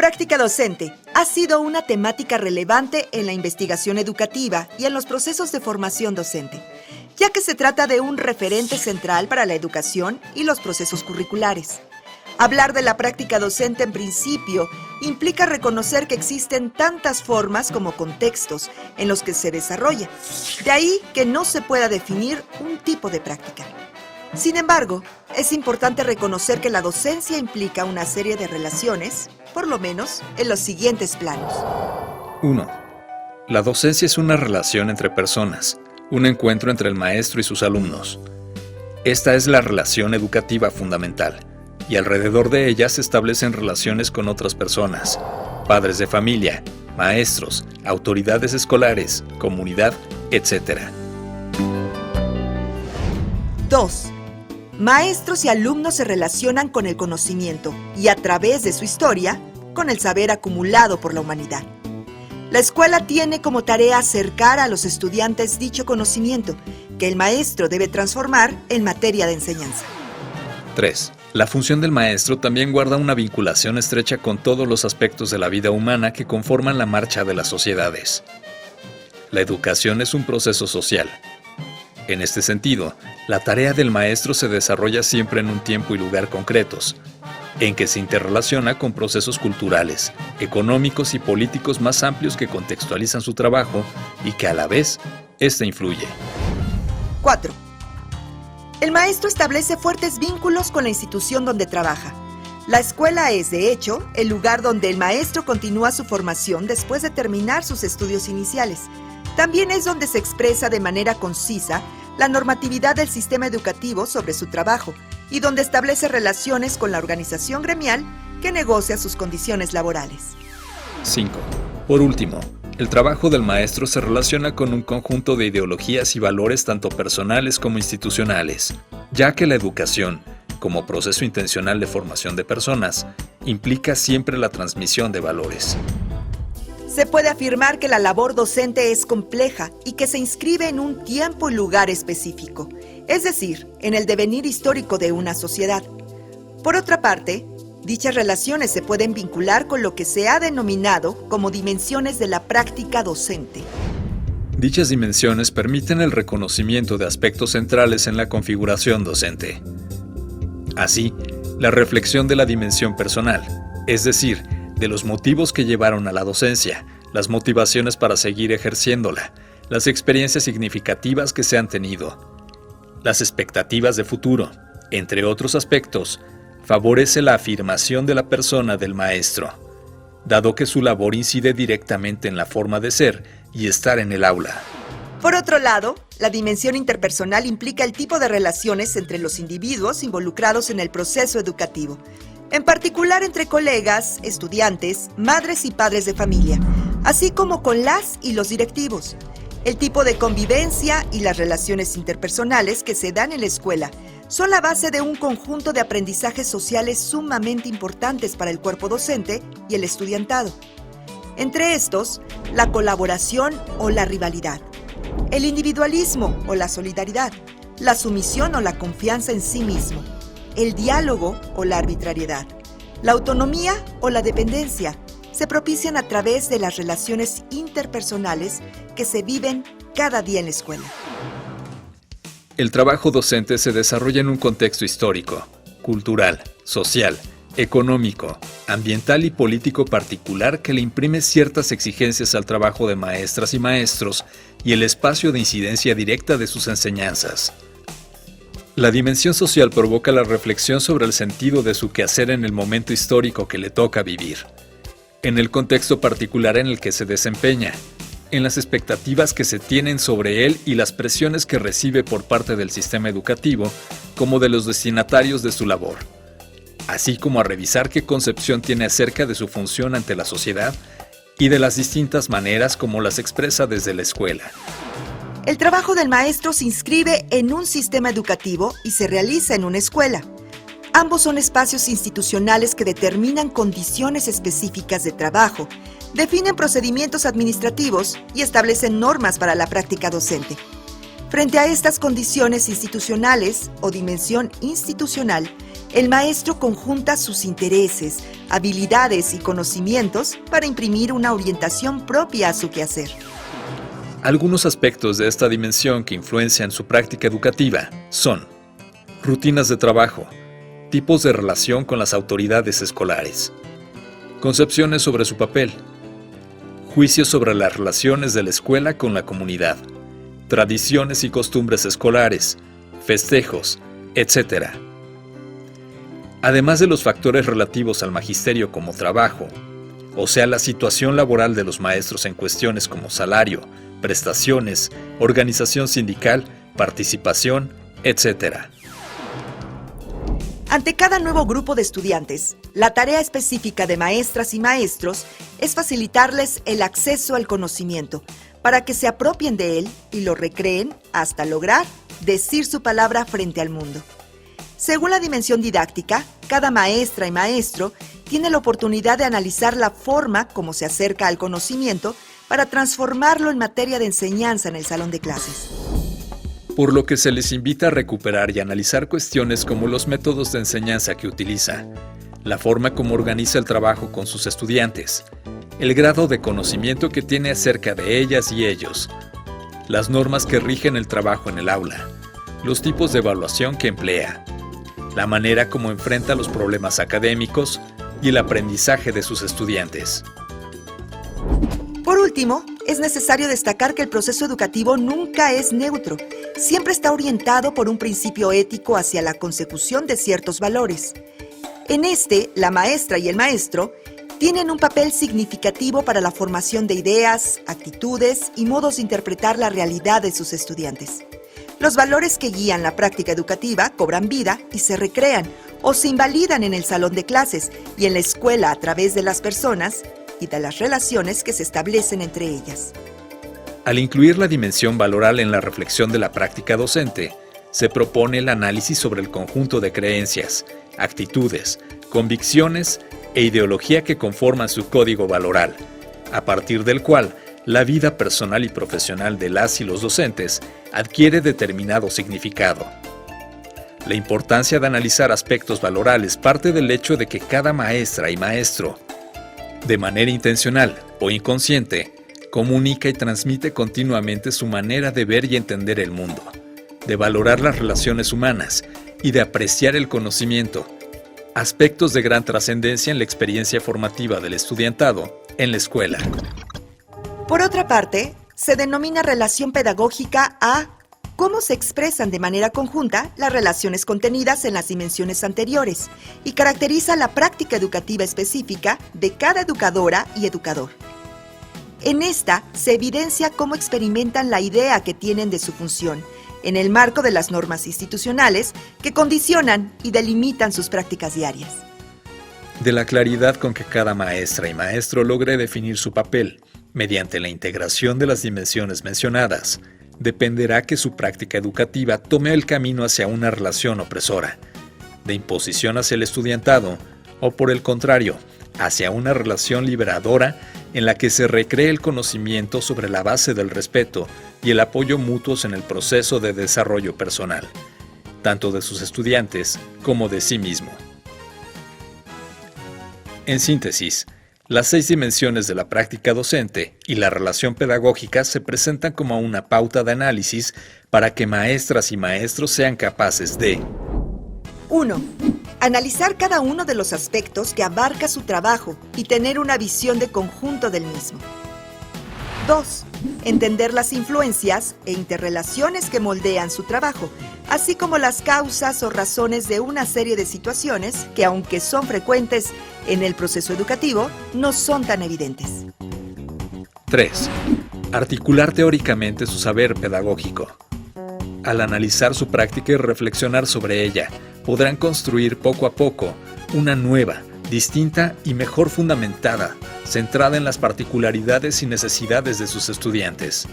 práctica docente ha sido una temática relevante en la investigación educativa y en los procesos de formación docente, ya que se trata de un referente central para la educación y los procesos curriculares. Hablar de la práctica docente en principio implica reconocer que existen tantas formas como contextos en los que se desarrolla. De ahí que no se pueda definir un tipo de práctica. Sin embargo, es importante reconocer que la docencia implica una serie de relaciones, por lo menos en los siguientes planos. 1. La docencia es una relación entre personas, un encuentro entre el maestro y sus alumnos. Esta es la relación educativa fundamental, y alrededor de ella se establecen relaciones con otras personas, padres de familia, maestros, autoridades escolares, comunidad, etc. 2. Maestros y alumnos se relacionan con el conocimiento y a través de su historia, con el saber acumulado por la humanidad. La escuela tiene como tarea acercar a los estudiantes dicho conocimiento, que el maestro debe transformar en materia de enseñanza. 3. La función del maestro también guarda una vinculación estrecha con todos los aspectos de la vida humana que conforman la marcha de las sociedades. La educación es un proceso social. En este sentido, la tarea del maestro se desarrolla siempre en un tiempo y lugar concretos, en que se interrelaciona con procesos culturales, económicos y políticos más amplios que contextualizan su trabajo y que a la vez, éste influye. 4. El maestro establece fuertes vínculos con la institución donde trabaja. La escuela es, de hecho, el lugar donde el maestro continúa su formación después de terminar sus estudios iniciales. También es donde se expresa de manera concisa la normatividad del sistema educativo sobre su trabajo y donde establece relaciones con la organización gremial que negocia sus condiciones laborales. 5. Por último, el trabajo del maestro se relaciona con un conjunto de ideologías y valores tanto personales como institucionales, ya que la educación, como proceso intencional de formación de personas, implica siempre la transmisión de valores. Se puede afirmar que la labor docente es compleja y que se inscribe en un tiempo y lugar específico, es decir, en el devenir histórico de una sociedad. Por otra parte, dichas relaciones se pueden vincular con lo que se ha denominado como dimensiones de la práctica docente. Dichas dimensiones permiten el reconocimiento de aspectos centrales en la configuración docente. Así, la reflexión de la dimensión personal, es decir, de los motivos que llevaron a la docencia, las motivaciones para seguir ejerciéndola, las experiencias significativas que se han tenido, las expectativas de futuro, entre otros aspectos, favorece la afirmación de la persona del maestro, dado que su labor incide directamente en la forma de ser y estar en el aula. Por otro lado, la dimensión interpersonal implica el tipo de relaciones entre los individuos involucrados en el proceso educativo, en particular entre colegas, estudiantes, madres y padres de familia, así como con las y los directivos. El tipo de convivencia y las relaciones interpersonales que se dan en la escuela son la base de un conjunto de aprendizajes sociales sumamente importantes para el cuerpo docente y el estudiantado. Entre estos, la colaboración o la rivalidad, el individualismo o la solidaridad, la sumisión o la confianza en sí mismo, el diálogo o la arbitrariedad, la autonomía o la dependencia, se propician a través de las relaciones interpersonales que se viven cada día en la escuela. El trabajo docente se desarrolla en un contexto histórico, cultural, social, económico, ambiental y político particular que le imprime ciertas exigencias al trabajo de maestras y maestros y el espacio de incidencia directa de sus enseñanzas. La dimensión social provoca la reflexión sobre el sentido de su quehacer en el momento histórico que le toca vivir, en el contexto particular en el que se desempeña, en las expectativas que se tienen sobre él y las presiones que recibe por parte del sistema educativo como de los destinatarios de su labor, así como a revisar qué concepción tiene acerca de su función ante la sociedad y de las distintas maneras como las expresa desde la escuela. El trabajo del maestro se inscribe en un sistema educativo y se realiza en una escuela. Ambos son espacios institucionales que determinan condiciones específicas de trabajo, definen procedimientos administrativos y establecen normas para la práctica docente. Frente a estas condiciones institucionales o dimensión institucional, El maestro conjunta sus intereses, habilidades y conocimientos para imprimir una orientación propia a su quehacer. Algunos aspectos de esta dimensión que influencian su práctica educativa son rutinas de trabajo, tipos de relación con las autoridades escolares, concepciones sobre su papel, juicios sobre las relaciones de la escuela con la comunidad, tradiciones y costumbres escolares, festejos, etc. Además de los factores relativos al magisterio como trabajo, o sea, la situación laboral de los maestros en cuestiones como salario, prestaciones, organización sindical, participación, etc. Ante cada nuevo grupo de estudiantes, la tarea específica de maestras y maestros es facilitarles el acceso al conocimiento para que se apropien de él y lo recreen hasta lograr decir su palabra frente al mundo. Según la dimensión didáctica, cada maestra y maestro tiene la oportunidad de analizar la forma como se acerca al conocimiento para transformarlo en materia de enseñanza en el salón de clases. Por lo que se les invita a recuperar y analizar cuestiones como los métodos de enseñanza que utiliza, la forma como organiza el trabajo con sus estudiantes, el grado de conocimiento que tiene acerca de ellas y ellos, las normas que rigen el trabajo en el aula, los tipos de evaluación que emplea, la manera como enfrenta los problemas académicos y el aprendizaje de sus estudiantes. Por último, es necesario destacar que el proceso educativo nunca es neutro, siempre está orientado por un principio ético hacia la consecución de ciertos valores. En este, la maestra y el maestro tienen un papel significativo para la formación de ideas, actitudes y modos de interpretar la realidad de sus estudiantes. Los valores que guían la práctica educativa cobran vida y se recrean o se invalidan en el salón de clases y en la escuela a través de las personas y de las relaciones que se establecen entre ellas. Al incluir la dimensión valoral en la reflexión de la práctica docente, se propone el análisis sobre el conjunto de creencias, actitudes, convicciones e ideología que conforman su código valoral, a partir del cual la vida personal y profesional de las y los docentes adquiere determinado significado. La importancia de analizar aspectos valorales parte del hecho de que cada maestra y maestro, de manera intencional o inconsciente, comunica y transmite continuamente su manera de ver y entender el mundo, de valorar las relaciones humanas y de apreciar el conocimiento, aspectos de gran trascendencia en la experiencia formativa del estudiantado en la escuela. Por otra parte, se denomina relación pedagógica a cómo se expresan de manera conjunta las relaciones contenidas en las dimensiones anteriores y caracteriza la práctica educativa específica de cada educadora y educador. En esta se evidencia cómo experimentan la idea que tienen de su función en el marco de las normas institucionales que condicionan y delimitan sus prácticas diarias. De la claridad con que cada maestra y maestro logre definir su papel mediante la integración de las dimensiones mencionadas, dependerá que su práctica educativa tome el camino hacia una relación opresora, de imposición hacia el estudiantado, o por el contrario, hacia una relación liberadora en la que se recree el conocimiento sobre la base del respeto y el apoyo mutuos en el proceso de desarrollo personal, tanto de sus estudiantes como de sí mismo. En síntesis, las 6 dimensiones de la práctica docente y la relación pedagógica se presentan como una pauta de análisis para que maestras y maestros sean capaces de 1. Analizar cada uno de los aspectos que abarca su trabajo y tener una visión de conjunto del mismo. 2. Entender las influencias e interrelaciones que moldean su trabajo, así como las causas o razones de una serie de situaciones que, aunque son frecuentes en el proceso educativo, no son tan evidentes. 3. Articular teóricamente su saber pedagógico. Al analizar su práctica y reflexionar sobre ella, podrán construir poco a poco una nueva, distinta y mejor fundamentada, centrada en las particularidades y necesidades de sus estudiantes.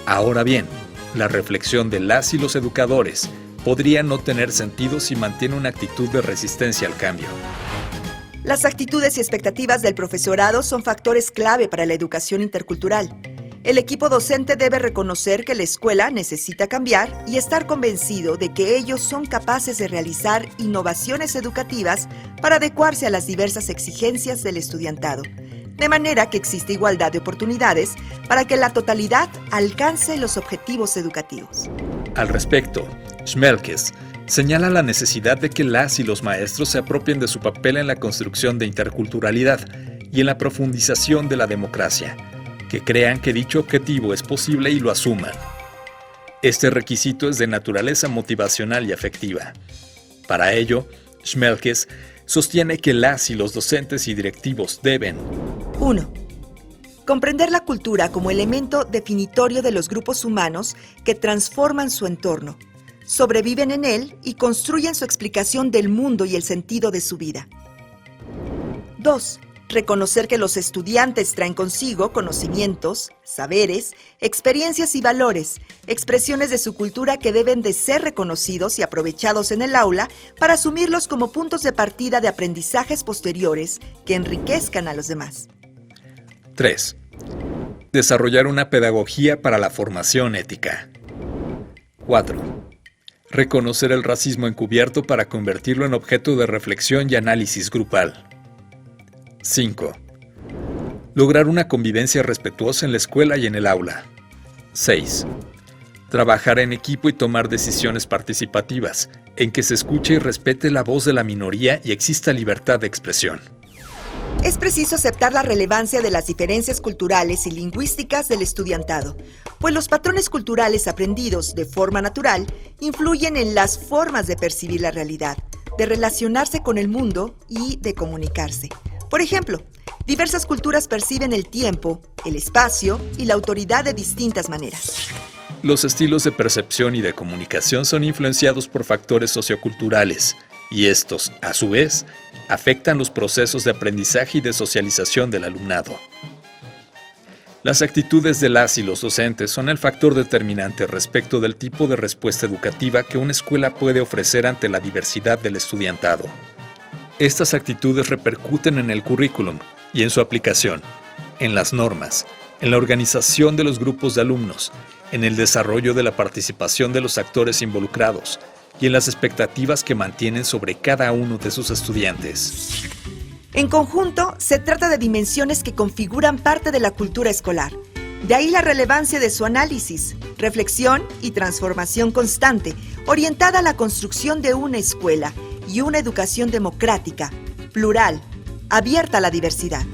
Ahora bien, la reflexión de las y los educadores podría no tener sentido si mantiene una actitud de resistencia al cambio. Las actitudes y expectativas del profesorado son factores clave para la educación intercultural. El equipo docente debe reconocer que la escuela necesita cambiar y estar convencido de que ellos son capaces de realizar innovaciones educativas para adecuarse a las diversas exigencias del estudiantado, de manera que existe igualdad de oportunidades para que la totalidad alcance los objetivos educativos. Al respecto, Schmelkes señala la necesidad de que las y los maestros se apropien de su papel en la construcción de interculturalidad y en la profundización de la democracia, que crean que dicho objetivo es posible y lo asuman. Este requisito es de naturaleza motivacional y afectiva. Para ello, Schmelkes sostiene que las y los docentes y directivos deben 1. Comprender la cultura como elemento definitorio de los grupos humanos que transforman su entorno, sobreviven en él y construyen su explicación del mundo y el sentido de su vida. 2. Reconocer que los estudiantes traen consigo conocimientos, saberes, experiencias y valores, expresiones de su cultura que deben de ser reconocidos y aprovechados en el aula para asumirlos como puntos de partida de aprendizajes posteriores que enriquezcan a los demás. 3. Desarrollar una pedagogía para la formación ética. 4. Reconocer el racismo encubierto para convertirlo en objeto de reflexión y análisis grupal. 5. Lograr una convivencia respetuosa en la escuela y en el aula. 6. Trabajar en equipo y tomar decisiones participativas, en que se escuche y respete la voz de la minoría y exista libertad de expresión. Es preciso aceptar la relevancia de las diferencias culturales y lingüísticas del estudiantado, pues los patrones culturales aprendidos de forma natural influyen en las formas de percibir la realidad, de relacionarse con el mundo y de comunicarse. Por ejemplo, diversas culturas perciben el tiempo, el espacio y la autoridad de distintas maneras. Los estilos de percepción y de comunicación son influenciados por factores socioculturales, y estos, a su vez, afectan los procesos de aprendizaje y de socialización del alumnado. Las actitudes de las y los docentes son el factor determinante respecto del tipo de respuesta educativa que una escuela puede ofrecer ante la diversidad del estudiantado. Estas actitudes repercuten en el currículum y en su aplicación, en las normas, en la organización de los grupos de alumnos, en el desarrollo de la participación de los actores involucrados y en las expectativas que mantienen sobre cada uno de sus estudiantes. En conjunto, se trata de dimensiones que configuran parte de la cultura escolar. De ahí la relevancia de su análisis, reflexión y transformación constante, orientada a la construcción de una escuela y una educación democrática, plural, abierta a la diversidad.